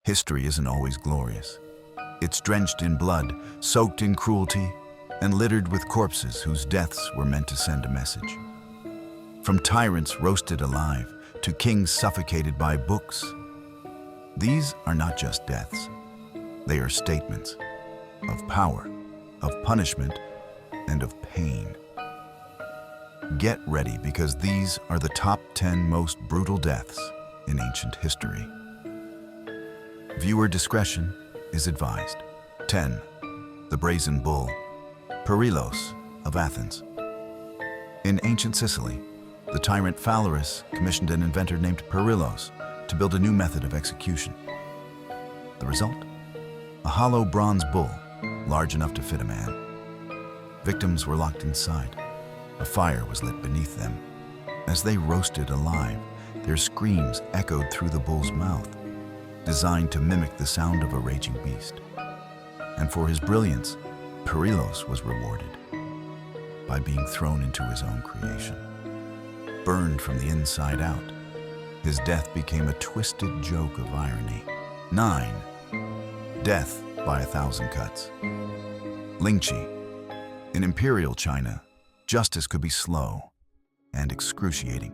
History isn't always glorious. It's drenched in blood, soaked in cruelty, and littered with corpses whose deaths were meant to send a message. From tyrants roasted alive to kings suffocated by books, these are not just deaths. They are statements of power, of punishment, and of pain. Get ready, because these are the top 10 most brutal deaths in ancient history. Viewer discretion is advised. 10. The Brazen Bull, Perilos of Athens. In ancient Sicily, the tyrant Phalaris commissioned an inventor named Perilos to build a new method of execution. The result? A hollow bronze bull, large enough to fit a man. Victims were locked inside. A fire was lit beneath them. As they roasted alive, their screams echoed through the bull's mouth, designed to mimic the sound of a raging beast. And for his brilliance, Perilos was rewarded by being thrown into his own creation. Burned from the inside out, his death became a twisted joke of irony. 9. Death by 1,000 cuts. Lynching. In imperial China, justice could be slow and excruciating.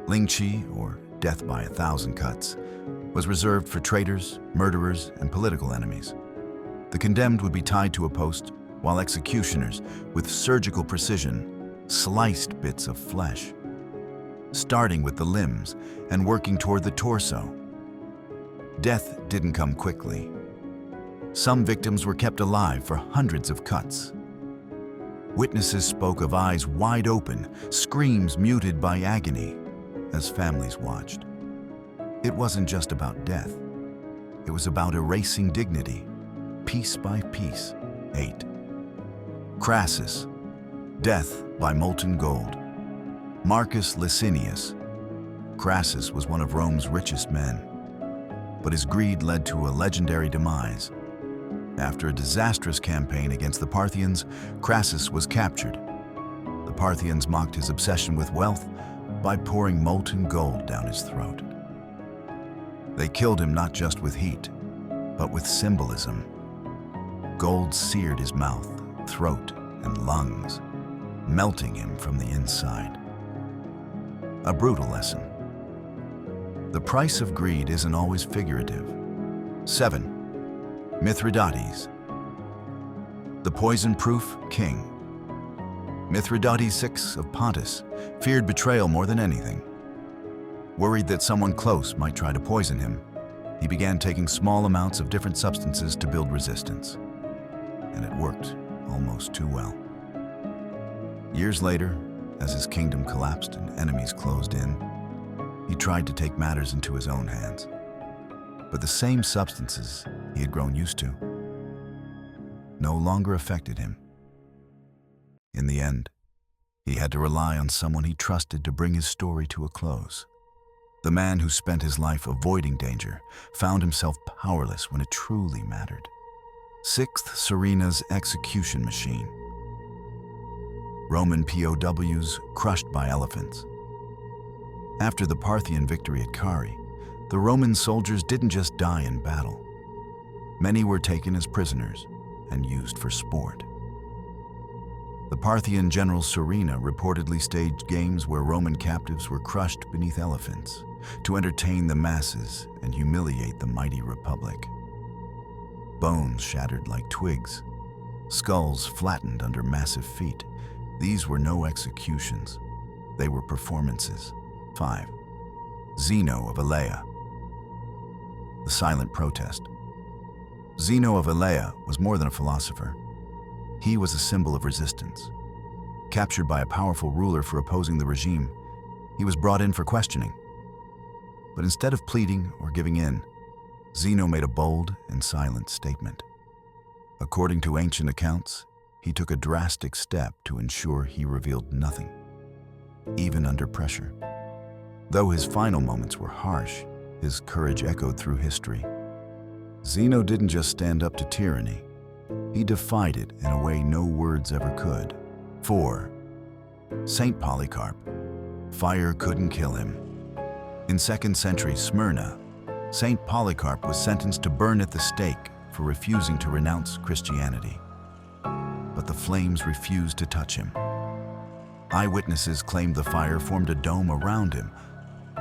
Lynching, or death by 1,000 cuts, was reserved for traitors, murderers, and political enemies. The condemned would be tied to a post, while executioners, with surgical precision, sliced bits of flesh, starting with the limbs and working toward the torso. Death didn't come quickly. Some victims were kept alive for hundreds of cuts. Witnesses spoke of eyes wide open, screams muted by agony, as families watched. It wasn't just about death. It was about erasing dignity, piece by piece. 8. Crassus. Death by molten gold. Marcus Licinius. Crassus was one of Rome's richest men, but his greed led to a legendary demise. After a disastrous campaign against the Parthians, Crassus was captured. The Parthians mocked his obsession with wealth by pouring molten gold down his throat. They killed him not just with heat, but with symbolism. Gold seared his mouth, throat, and lungs, melting him from the inside. A brutal lesson. The price of greed isn't always figurative. 7. Mithridates. The poison-proof king. Mithridates VI of Pontus feared betrayal more than anything. Worried that someone close might try to poison him, he began taking small amounts of different substances to build resistance. And it worked almost too well. Years later, as his kingdom collapsed and enemies closed in, he tried to take matters into his own hands. But the same substances he had grown used to no longer affected him. In the end, he had to rely on someone he trusted to bring his story to a close. The man who spent his life avoiding danger found himself powerless when it truly mattered. 6th Serena's execution machine. Roman POWs crushed by elephants. After the Parthian victory at Kari, the Roman soldiers didn't just die in battle. Many were taken as prisoners and used for sport. The Parthian general Serena reportedly staged games where Roman captives were crushed beneath elephants to entertain the masses and humiliate the mighty republic. Bones shattered like twigs, skulls flattened under massive feet. These were no executions. They were performances. 5. Zeno of Elea. The silent protest. Zeno of Elea was more than a philosopher. He was a symbol of resistance. Captured by a powerful ruler for opposing the regime, he was brought in for questioning. But instead of pleading or giving in, Zeno made a bold and silent statement. According to ancient accounts, he took a drastic step to ensure he revealed nothing, even under pressure. Though his final moments were harsh, his courage echoed through history. Zeno didn't just stand up to tyranny, he defied it in a way no words ever could. 4. Saint Polycarp. Fire couldn't kill him. In 2nd century Smyrna, Saint Polycarp was sentenced to burn at the stake for refusing to renounce Christianity. But the flames refused to touch him. Eyewitnesses claimed the fire formed a dome around him,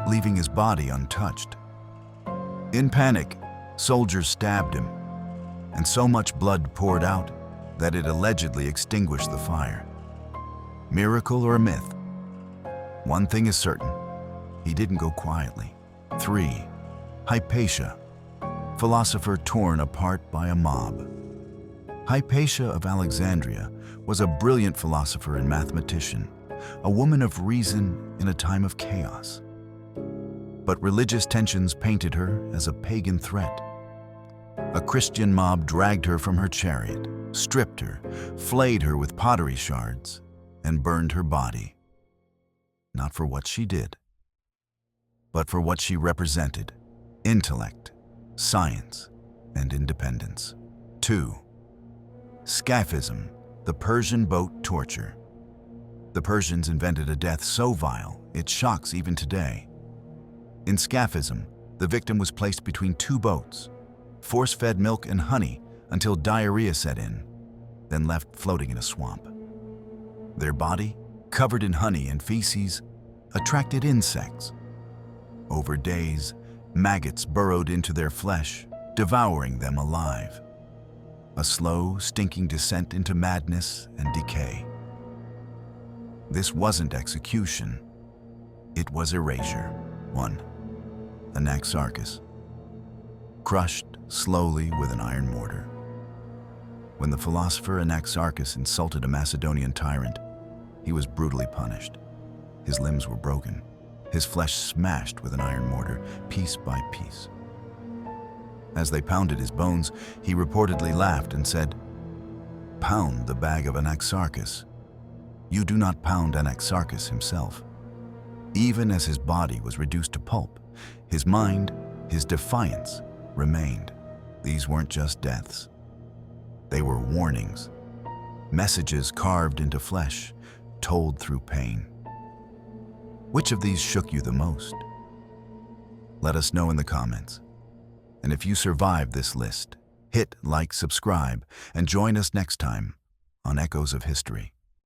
leaving his body untouched. In panic, soldiers stabbed him, and so much blood poured out that it allegedly extinguished the fire. Miracle or a myth? One thing is certain, he didn't go quietly. 3. Hypatia, philosopher torn apart by a mob. Hypatia of Alexandria was a brilliant philosopher and mathematician, a woman of reason in a time of chaos. But religious tensions painted her as a pagan threat. A Christian mob dragged her from her chariot, stripped her, flayed her with pottery shards, and burned her body. Not for what she did, but for what she represented: intellect, science, and independence. 2. Scaphism, the Persian boat torture. The Persians invented a death so vile, it shocks even today. In Scaphism, the victim was placed between two boats, force-fed milk and honey until diarrhea set in, then left floating in a swamp. Their body, covered in honey and feces, attracted insects. Over days, maggots burrowed into their flesh, devouring them alive. A slow, stinking descent into madness and decay. This wasn't execution. It was erasure. 1. Anaxarchus. Crushed slowly with an iron mortar. When the philosopher Anaxarchus insulted a Macedonian tyrant, he was brutally punished. His limbs were broken, his flesh smashed with an iron mortar, piece by piece. As they pounded his bones, he reportedly laughed and said, "Pound the bag of Anaxarchus. You do not pound Anaxarchus himself." Even as his body was reduced to pulp, his mind, his defiance, remained. These weren't just deaths. They were warnings, messages carved into flesh, told through pain. Which of these shook you the most? Let us know in the comments. And if you survived this list, hit like, subscribe, and join us next time on Echoes of History.